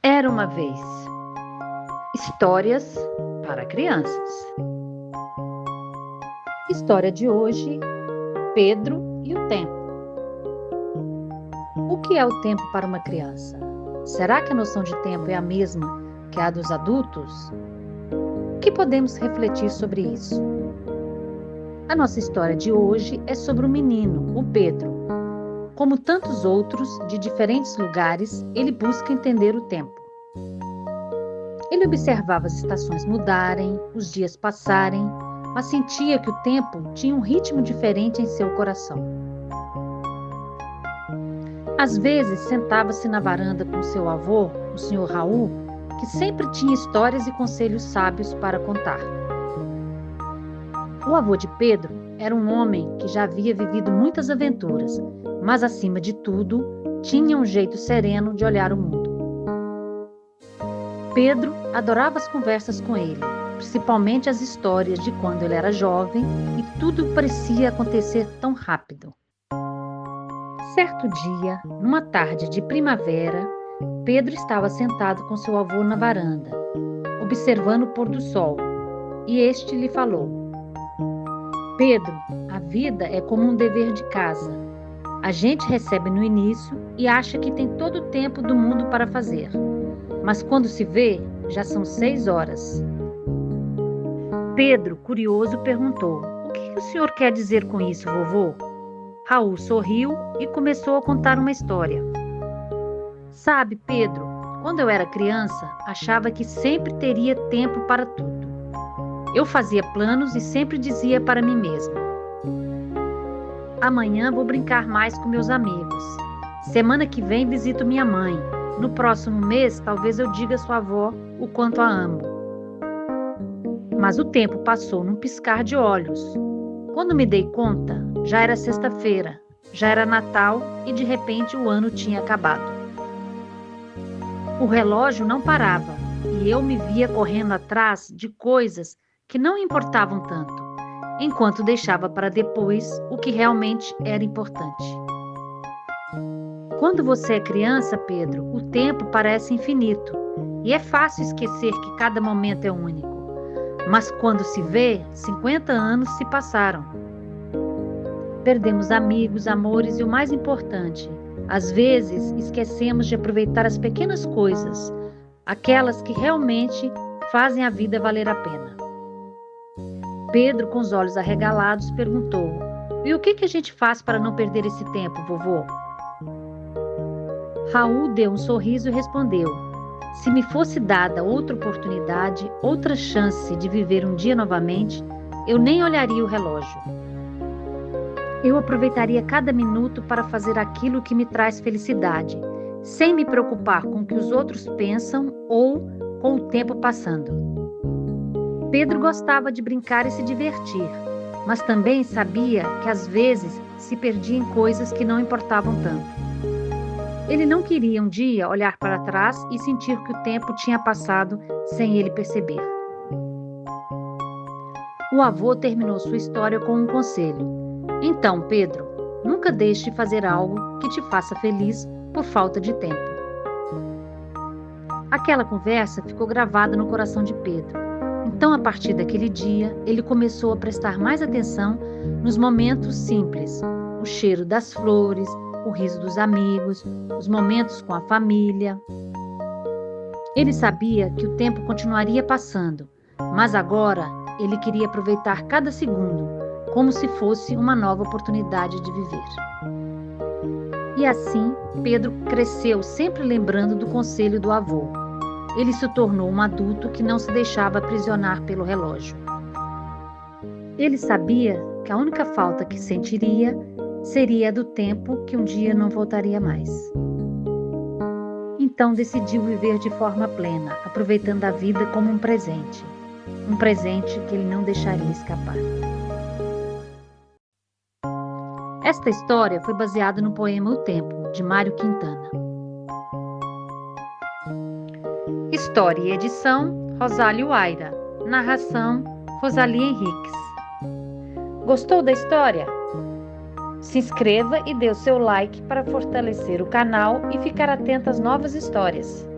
Era uma vez. Histórias para crianças. História de hoje: Pedro e o tempo. O que é o tempo para uma criança? Será que a noção de tempo é a mesma que a dos adultos? O que podemos refletir sobre isso? A nossa história de hoje é sobre um menino, o Pedro. Como tantos outros, de diferentes lugares, ele busca entender o tempo. Ele observava as estações mudarem, os dias passarem, mas sentia que o tempo tinha um ritmo diferente em seu coração. Às vezes, sentava-se na varanda com seu avô, o Sr. Raul, que sempre tinha histórias e conselhos sábios para contar. O avô de Pedro era um homem que já havia vivido muitas aventuras, mas, acima de tudo, tinha um jeito sereno de olhar o mundo. Pedro adorava as conversas com ele, principalmente as histórias de quando ele era jovem e tudo parecia acontecer tão rápido. Certo dia, numa tarde de primavera, Pedro estava sentado com seu avô na varanda, observando o pôr do sol, e este lhe falou: Pedro, a vida é como um dever de casa. A gente recebe no início e acha que tem todo o tempo do mundo para fazer. Mas quando se vê, já são 6 horas. Pedro, curioso, perguntou: O que o senhor quer dizer com isso, vovô? Raul sorriu e começou a contar uma história. Sabe, Pedro, quando eu era criança, achava que sempre teria tempo para tudo. Eu fazia planos e sempre dizia para mim mesma: amanhã vou brincar mais com meus amigos. Semana que vem visito minha mãe. No próximo mês, talvez eu diga à sua avó o quanto a amo. Mas o tempo passou num piscar de olhos. Quando me dei conta, já era sexta-feira, já era Natal e de repente o ano tinha acabado. O relógio não parava e eu me via correndo atrás de coisas que não importavam tanto, enquanto deixava para depois o que realmente era importante. Quando você é criança, Pedro, o tempo parece infinito e é fácil esquecer que cada momento é único. Mas quando se vê, 50 anos se passaram. Perdemos amigos, amores e o mais importante, às vezes esquecemos de aproveitar as pequenas coisas, aquelas que realmente fazem a vida valer a pena. Pedro, com os olhos arregalados, perguntou: E o que a gente faz para não perder esse tempo, vovô? Raul deu um sorriso e respondeu: Se me fosse dada outra oportunidade, outra chance de viver um dia novamente, eu nem olharia o relógio. Eu aproveitaria cada minuto para fazer aquilo que me traz felicidade, sem me preocupar com o que os outros pensam ou com o tempo passando. Pedro gostava de brincar e se divertir, mas também sabia que às vezes se perdia em coisas que não importavam tanto. Ele não queria um dia olhar para trás e sentir que o tempo tinha passado sem ele perceber. O avô terminou sua história com um conselho. Então, Pedro, nunca deixe de fazer algo que te faça feliz por falta de tempo. Aquela conversa ficou gravada no coração de Pedro. Então, a partir daquele dia, ele começou a prestar mais atenção nos momentos simples, o cheiro das flores, o riso dos amigos, os momentos com a família. Ele sabia que o tempo continuaria passando, mas agora ele queria aproveitar cada segundo, como se fosse uma nova oportunidade de viver. E assim, Pedro cresceu sempre lembrando do conselho do avô. Ele se tornou um adulto que não se deixava aprisionar pelo relógio. Ele sabia que a única falta que sentiria seria a do tempo que um dia não voltaria mais. Então decidiu viver de forma plena, aproveitando a vida como um presente que ele não deixaria escapar. Esta história foi baseada no poema O Tempo, de Mário Quintana. História e edição, Rosálio Aira. Narração, Rosalie Henriques. Gostou da história? Se inscreva e dê o seu like para fortalecer o canal e ficar atento às novas histórias.